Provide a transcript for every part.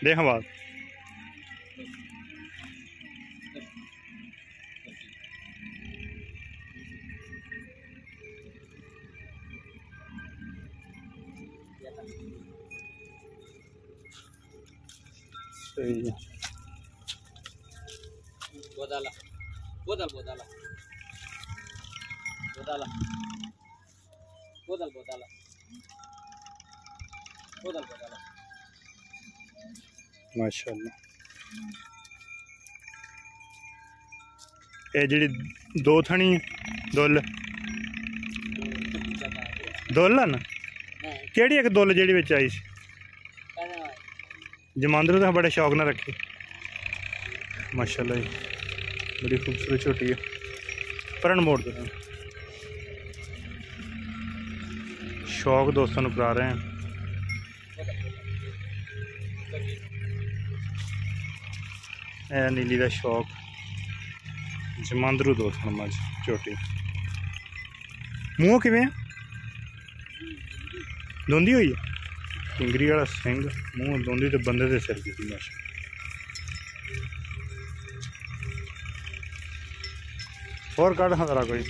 देख बात सही है। बोदाला बोदल बोदाला बोदाला बोदल बोदाला बोदल बोदाला माशाअल्लाह। ये जी दो थनी दुल दुल है ना केड़ी एक दुल जी बिच आई सी जमांदरू तो बड़े शौक ना रखी माशाअल्लाह जी बड़ी खूबसूरत छोटी है। परन मोड़ दो शौक दोस्तों करा रहे हैं। ए नीली का शौक जमांदरू दोस्तों मज छोटी मूँह किवें धोंदी हुई है टिंगरी वाला सिंह मूँह धोंदी तो बंदे के सिर की माशा और काट हाँ करा कोई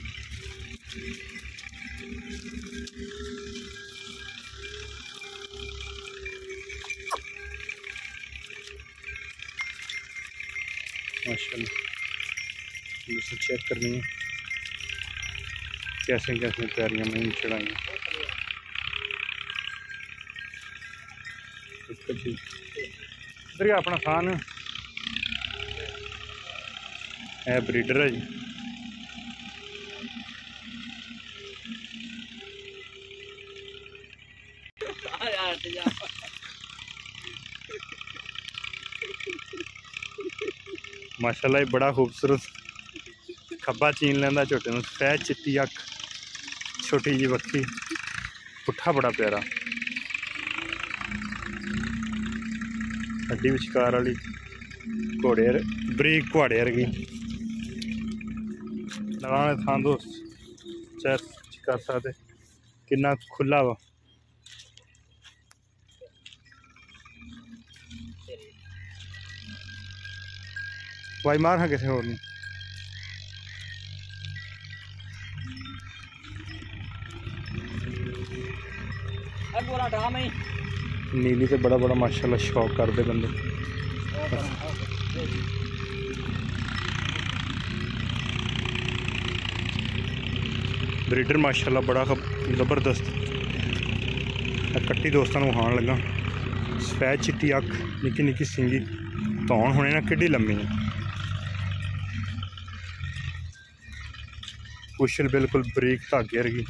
माशाअल्लाह चेक करनी है कैसे कैसे प्यारियां मैं चढ़ाई इधर अपना खान है ब्रीडर है जी माशाल्लाह बड़ा खूबसूरत खब्बा चीन लेंदा छोटे नूं सफेद चिट्टी अख छोटी जी बक्खी पुट्ठा बड़ा प्यारा हड्डी विचकार वाली घोड़े बरीक घोड़े वर्गी लगाने थां दोस्त चेक कर सकते कितना खुला वा वाई मार हाँ किसी और नीली तो बड़ा बड़ा माशाल्लाह शौक करते बंदे ब्रीडर माशाल्लाह बड़ा ज़बरदस्त कट्टी दोस्तों को खान लगा सफेद चिट्टी अख निक्की निक्की सिंगी धौन होने ना किड्डी लम्मी है पुछल बिल्कुल बरीक धागे वर्गी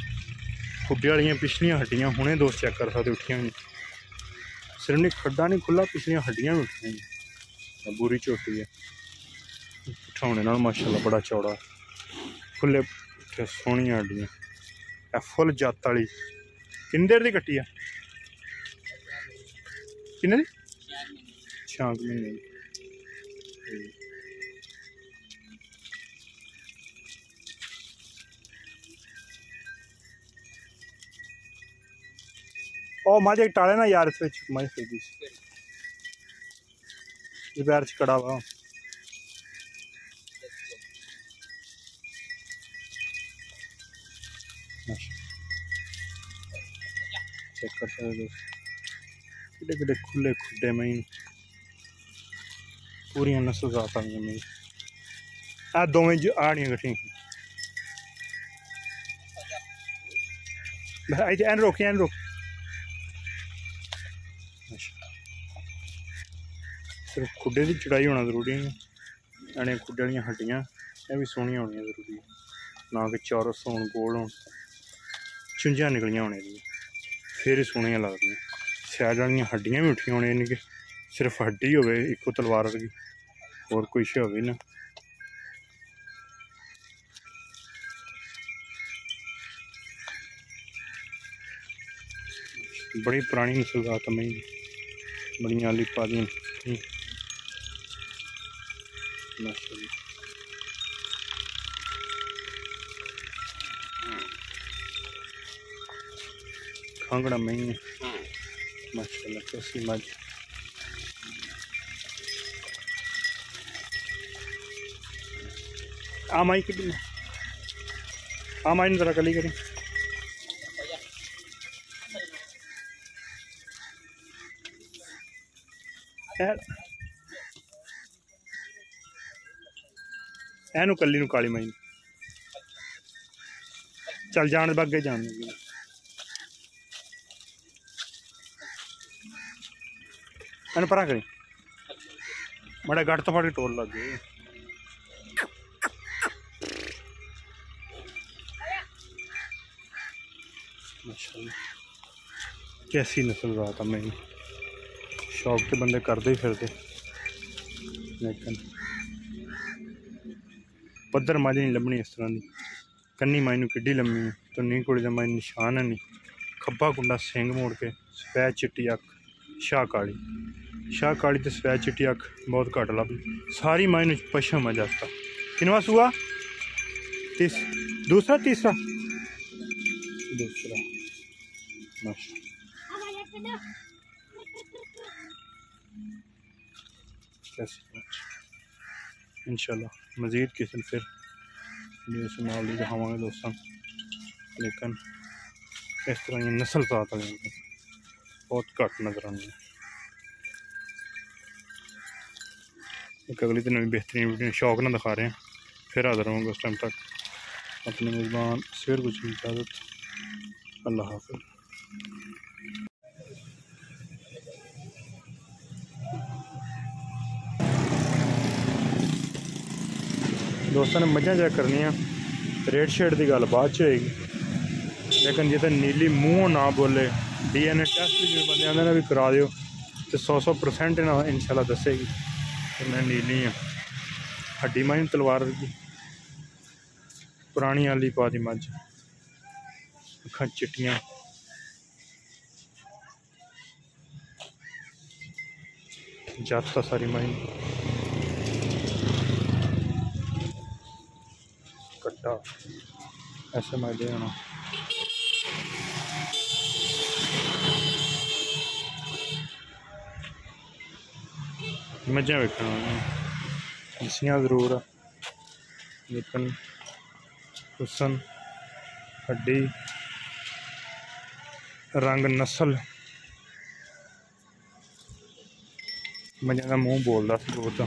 खुड्डे वाली पिछलियां हड्डियां हुणे दोस्त चेक कर सकते उठियां हुई सिर्फ नहीं खड्डा नहीं खुला पिछलियां हड्डियां भी उठियां बुरी चोटी है उठाने नाल माशाल्लाह बड़ा चौड़ा खुले सोहनियां हड्डियां फुल जात वाली किन्नी देर दी कट्टी है किन्ने दी 6 महीने ओ मज एक टाले ना यार इस मज फिरदी पैर च कड़ा वा चेक कर सकते किड्डे किड्डे खुले खुड्डे मई पूरी नस्ल जात आई मई आ दोवें आड़ियां कट्ठियां एन रोकी एन रोक सिर्फ खुड्डे की चढ़ाई होना जरूरी नहीं एने खुड्डे वाली हड्डियां ये भी सोहनियां होनी जरूरी है ना कि चौरस हो गोल हो चुंझां निकलियां होने दी फिर ही सोहनियां लगदियां सैड वाली हड्डियां भी उठियां होने कि सिर्फ हड्डी होवे इको तलवार वर्गी और कुछ होवे ना बड़ी पुरानी नस्ल जात मैं बड़िया लिपा दी खांगड़ा में माशाल्लाह कैसी मज आ माई की आ माई जरा कली करी एनू कली नू काली माई चल जान बागे जान एन परा करी बड़ा गट तो फट के टोल लग गए माशाल्लाह कैसी नस्ल रहा था मैं शौक के बंदे करते ही फिरते लेकिन पद्धर माली नहीं लभनी इस तरह की कन्नी माई नू किड्डी लम्मी है तो नी कुड़ी का माई निशान है नहीं खब्बा कुंडा सिंग मोड़ के सफैद चिट्टी अख शाह काली तो सफैद चिट्टी अख बहुत घट लभदी सारी माई नू पशम है जाता किनवा सूआ दूसरा तीसरा माशा इंशाल्लाह मज़ीद किसी फिर नाल ही दिखावे दोस्तों लेकिन इस तरह की नस्ल ज़ात बहुत घट नज़र आनी है। एक अगली दिन बेहतरीन वीडियो शौक ना दिखा रहे हैं फिर हाजिर रहूँगा उस टाइम तक अपने मेज़बान सवेर कुछ की इजाज़त अल्लाह हाफ़िज़। दोस्तों ने मझां चेक करनी रेट शेट की गल बाद होएगी लेकिन जिते नीली मूँह ना बोले DNA टेस्ट भी जिन्हें बंदे आंदे ने भी करा दियो तो 100% इंशाल्लाह दसेगी कि मैं नीली हाँ। हड्डी माई तलवार की पुरानी आली पा दी मझ अखां चिट्टियां जाता सारी माई कट्टा ऐसे मैं दे आना मझां वेखना दसियां जरूर लेकिन हुसन हड्डी रंग नस्ल मझां का मूँह बोलता बहुत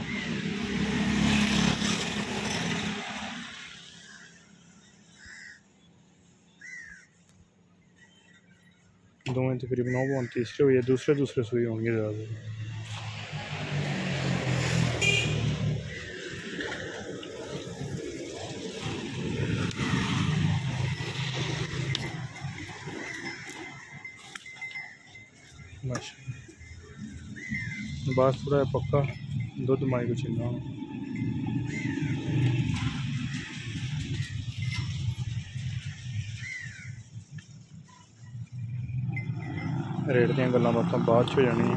दोवें तकरीबन 9 तीसरे हुई है दूसरे सुई होंगे ज़्यादा। बस थोड़ा पक्का दुध माई को चिन्ना रेट दी गल्लां बातां बाद हो जानी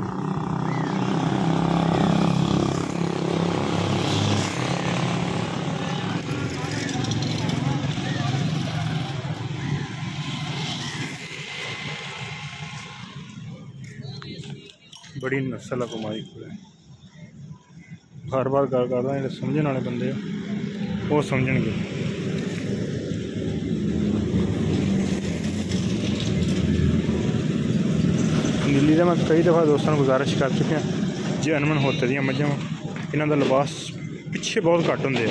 बड़ी नस्ल कमाई बार बार गल करदा जेह्ड़े समझण वाले बंदे वो समझणगे। नीली का मैं कई दफ़ा दोस्तों को गुजारिश कर चुके हैं जे अनमन होते दियां मझां इन्हां दा लिबास पिछे बहुत घट होंदे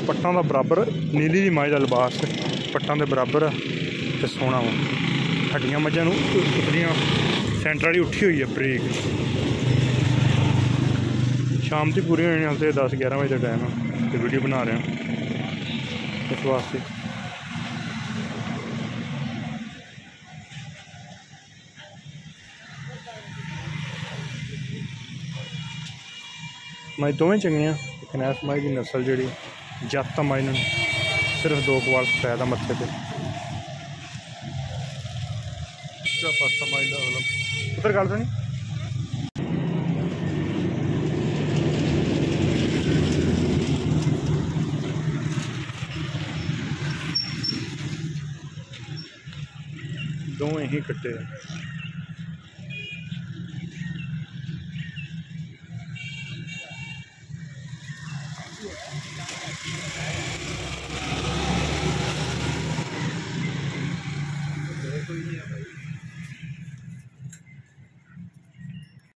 पट्टां दा बराबर नीली दी माई दा लिबास पट्टां दे बराबर ते सोहना वा हड्डियां मझां नूं उतरियां सेंटर वाली उठी हुई है बरीक शाम की पूरी होनी हल्के 10-11 बजे का टाइम है तो वीडियो बना रहे हैं इस वास्ते। माई दोवें चंगियां लेकिन इस माई की नस्ल जी जत माई सिर्फ 2 कवाल सफैद मत्थे पे पासा माई का उधर गल तो नहीं दोवें ही कट्टे नहीं है भाई।